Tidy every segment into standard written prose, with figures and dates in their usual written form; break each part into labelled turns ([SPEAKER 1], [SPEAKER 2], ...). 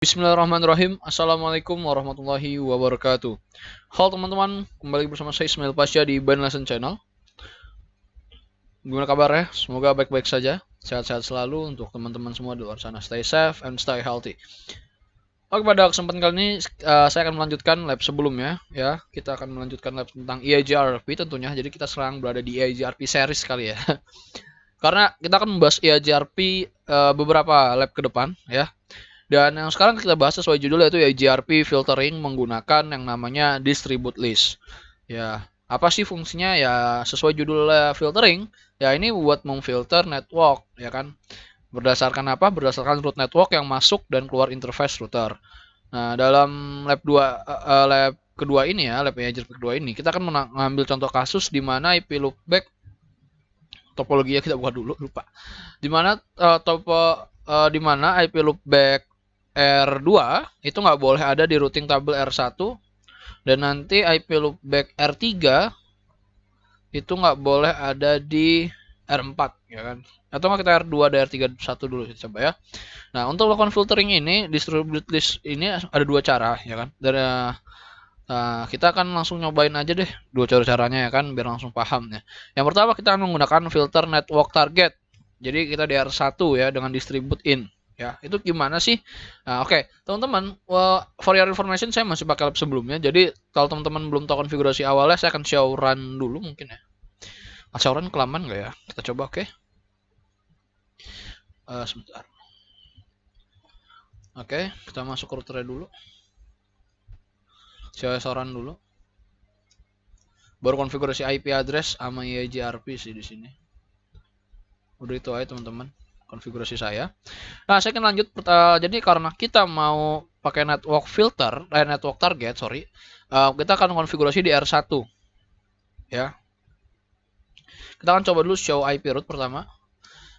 [SPEAKER 1] Bismillahirrahmanirrahim. Assalamualaikum warahmatullahi wabarakatuh. Halo teman-teman, kembali bersama saya Ismail Pasha di Ban Lesson Channel. Gimana kabarnya? Semoga baik-baik saja, sehat-sehat selalu untuk teman-teman semua di luar sana. Stay safe and stay healthy. Oke, pada kesempatan kali ini saya akan melanjutkan lab sebelumnya ya. Kita akan melanjutkan lab tentang EIGRP tentunya. Jadi kita sekarang berada di EIGRP series kali ya. Karena kita akan membahas EIGRP beberapa lab ke depan ya. Dan yang sekarang kita bahas sesuai judul yaitu EIGRP filtering menggunakan yang namanya distribute list. Ya, apa sih fungsinya? Ya, sesuai judulnya filtering, ya ini buat memfilter network, ya kan? Berdasarkan apa? Berdasarkan root network yang masuk dan keluar interface router. Nah, dalam lab kedua ini ya, lab EIGRP kedua ini, kita akan mengambil contoh kasus di mana IP loopback topologinya kita buka dulu, lupa. Di mana di mana IP loopback R2 itu nggak boleh ada di routing table R1 dan nanti IP loopback R3 itu nggak boleh ada di R4 ya kan, atau nggak kita R2 dan R3 satu dulu kita coba ya. Nah, untuk melakukan filtering ini distribute list ini ada dua cara ya kan. Kita akan langsung nyobain aja deh dua caranya ya kan, biar langsung paham ya. Yang pertama kita akan menggunakan filter network target. Jadi kita di R1 ya dengan distribute in. Ya, itu gimana sih? Nah, oke, teman-teman, for your information saya masih pakai lab sebelumnya. Jadi kalau teman-teman belum tahu konfigurasi awalnya, saya akan show run dulu mungkin ya. Show run kelamaan nggak ya? Kita coba, oke. Sebentar. Oke, kita masuk ke routernya dulu. Show run dulu. Baru konfigurasi IP address sama EIGRP sih di sini. Udah itu aja teman-teman konfigurasi saya. Nah, saya akan lanjut. Jadi karena kita mau pakai network filter, network target, sorry, kita akan konfigurasi di R1 ya. Kita akan coba dulu show IP root pertama.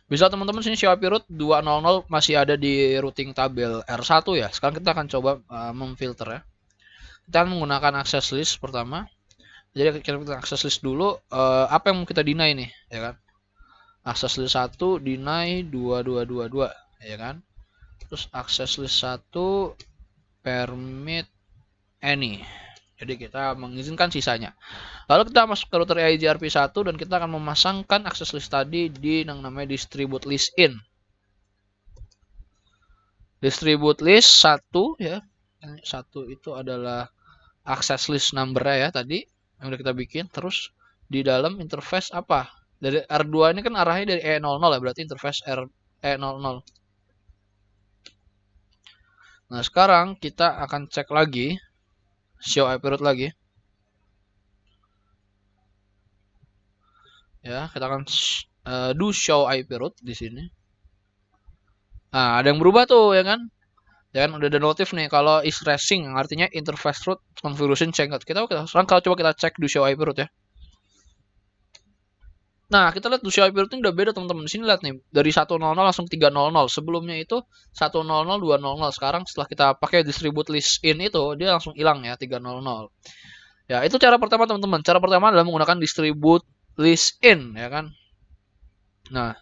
[SPEAKER 1] Bisa teman-teman sini show IP root 200 masih ada di routing tabel R1 ya. Sekarang kita akan coba memfilter ya. Kita akan menggunakan access list pertama. Jadi kita access list dulu, apa yang mau kita deny nih ya kan. Access list 1 deny 2222 ya kan. Terus access list 1 permit any. Jadi kita mengizinkan sisanya. Lalu kita masuk ke router EIGRP 1 dan kita akan memasangkan access list tadi di yang namanya distribute list in. Distribute list 1 ya. 1 itu adalah access list number-nya ya tadi yang udah kita bikin. Terus di dalam interface apa? Dari R2 ini kan arahnya dari E00 ya, berarti interface E00. Nah, sekarang kita akan cek lagi show IP root lagi. Ya, kita akan do show IP root di sini. Nah, ada yang berubah tuh ya kan? Ya kan udah ada notif nih kalau is racing, artinya interface root configuration change. Sekarang kalau coba kita cek do show IP root ya. Nah, kita lihat do show IP root ini udah beda teman-teman. Di sini lihat nih, dari 100 langsung 300. Sebelumnya itu 100 200. Sekarang setelah kita pakai distribute list in itu dia langsung hilang ya 300. Ya, itu cara pertama teman-teman. Cara pertama adalah menggunakan distribute list in ya kan. Nah,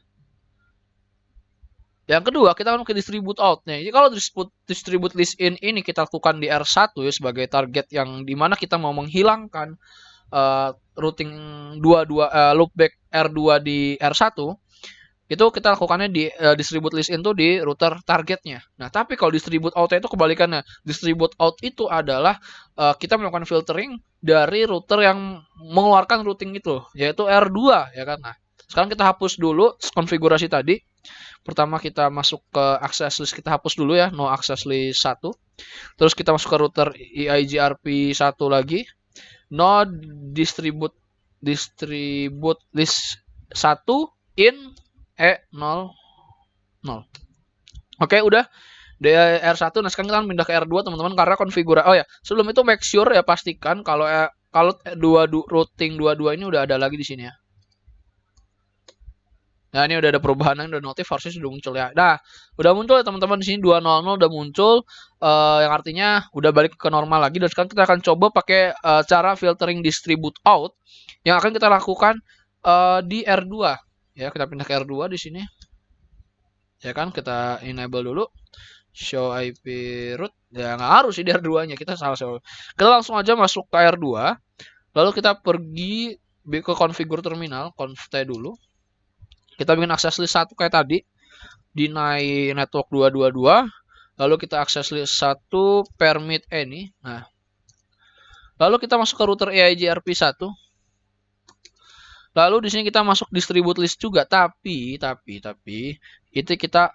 [SPEAKER 1] yang kedua kita akan ke distribute out nih. Jadi kalau distribute list in ini kita lakukan di R1 ya sebagai target yang dimana kita mau menghilangkan routing 22 loopback R2 di R1, itu kita lakukannya di distribute list in itu di router targetnya. Nah, tapi kalau distribute out itu kebalikannya. Distribute out itu adalah kita melakukan filtering dari router yang mengeluarkan routing itu, yaitu R2 ya kan. Nah, sekarang kita hapus dulu konfigurasi tadi. Pertama kita masuk ke access list, kita hapus dulu ya, no access list 1. Terus kita masuk ke router EIGRP 1 lagi. No distribute list 1 in E00. Oke, udah DR1. Nah, sekarang kita pindah ke R2 teman-teman karena konfigurasi. Oh ya, sebelum itu make sure ya pastikan kalau routing 22 ini udah ada lagi di sini ya. Nah, ini udah ada perubahan, udah notif harusnya sudah muncul ya. Nah, udah muncul ya teman-teman di sini 200 udah muncul, yang artinya udah balik ke normal lagi. Dan sekarang kita akan coba pakai cara filtering distribute out yang akan kita lakukan di R2. Ya, kita pindah ke R2 di sini. Ya kan, kita enable dulu. show IP root ya nggak harus sih di R2 nya, kita kita langsung aja masuk ke R2, lalu kita pergi ke configure terminal, conf t dulu, kita bikin access list 1 kayak tadi, deny network 222, lalu kita access list 1 permit any. Nah, lalu kita masuk ke router EIGRP 1. Lalu di sini kita masuk distribute list juga, tapi itu kita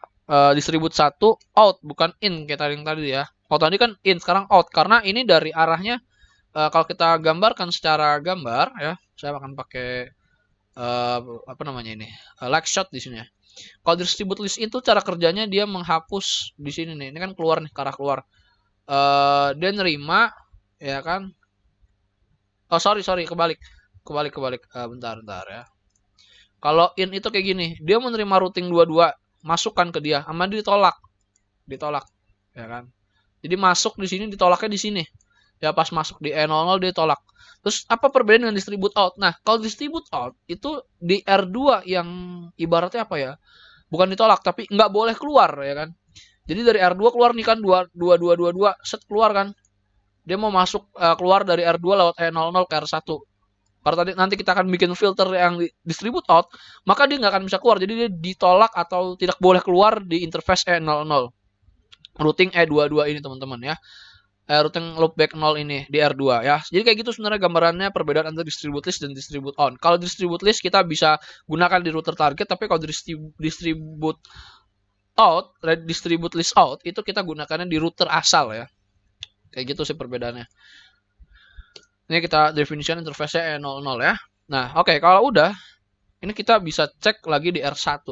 [SPEAKER 1] distribute 1 out bukan in kayak tadi ya. Kalau tadi kan in, sekarang out karena ini dari arahnya kalau kita gambarkan secara gambar ya, saya akan pakai apa namanya ini? Like shot di sini ya. Kalau distribute list itu cara kerjanya dia menghapus di sini nih. Ini kan keluar nih, ke arah keluar. Dia nerima ya kan. Oh, sorry, kebalik. Bentar ya. Kalau in itu kayak gini, dia menerima routing 22, masukkan ke dia, sama dia ditolak, ya kan. Jadi masuk di sini, ditolaknya di sini. Ya pas masuk di E00 dia tolak. Terus apa perbedaan dengan distribute out? Nah, kalau distribute out itu di R2 yang ibaratnya apa ya? Bukan ditolak tapi nggak boleh keluar ya kan. Jadi dari R2 keluar nih kan 2222 set keluar kan. Dia mau masuk keluar dari R2 lewat E00 ke R1. Kalau tadi nanti kita akan bikin filter yang distribute out, maka dia nggak akan bisa keluar. Jadi dia ditolak atau tidak boleh keluar di interface E00. Routing E22 ini teman-teman ya. Routing loopback 0 ini di R2 ya. Jadi kayak gitu sebenarnya gambarannya perbedaan antara distribute list dan distribute on. Kalau distribute list kita bisa gunakan di router target, tapi kalau distribute out, distribute list out itu kita gunakannya di router asal ya. Kayak gitu sih perbedaannya. Ini kita definisikan interface-nya E00 ya. Nah, oke, kalau udah ini kita bisa cek lagi di R1.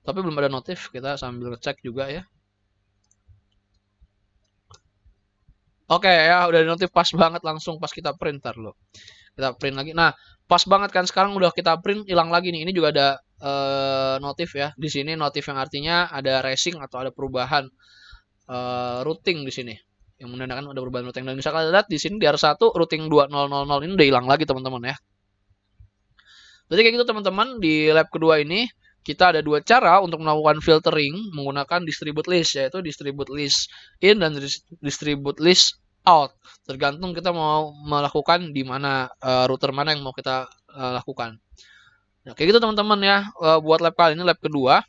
[SPEAKER 1] Tapi belum ada notif, kita sambil cek juga ya. Oke ya, udah notif pas banget langsung pas kita printer loh. Kita print lagi. Nah, pas banget kan sekarang udah kita print, hilang lagi nih. Ini juga ada notif ya. Di sini notif yang artinya ada racing atau ada perubahan routing di sini. Yang menandakan ada perubahan routing. Dan bisa kalian lihat di sini di R1 routing 2000 ini udah hilang lagi teman-teman ya. Jadi kayak gitu teman-teman, di lab kedua ini kita ada dua cara untuk melakukan filtering menggunakan distribute list, yaitu distribute list in dan distribute list out. Tergantung kita mau melakukan di mana, router mana yang mau kita lakukan. Nah, kayak gitu teman-teman ya, buat lab kali ini, lab kedua.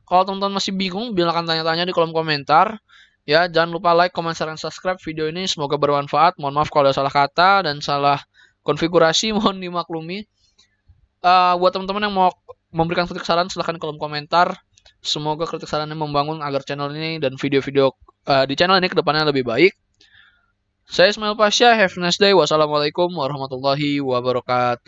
[SPEAKER 1] Kalau teman-teman masih bingung, silakan tanya-tanya di kolom komentar. Ya, jangan lupa like, comment, share, dan subscribe video ini. Semoga bermanfaat. Mohon maaf kalau ada salah kata dan salah konfigurasi, mohon dimaklumi. Buat teman-teman yang mau memberikan kritik saran, silahkan di kolom komentar. Semoga kritik sarannya membangun agar channel ini dan video-video di channel ini kedepannya lebih baik. Saya Ismail Pasha, have a nice day. Wassalamualaikum warahmatullahi wabarakatuh.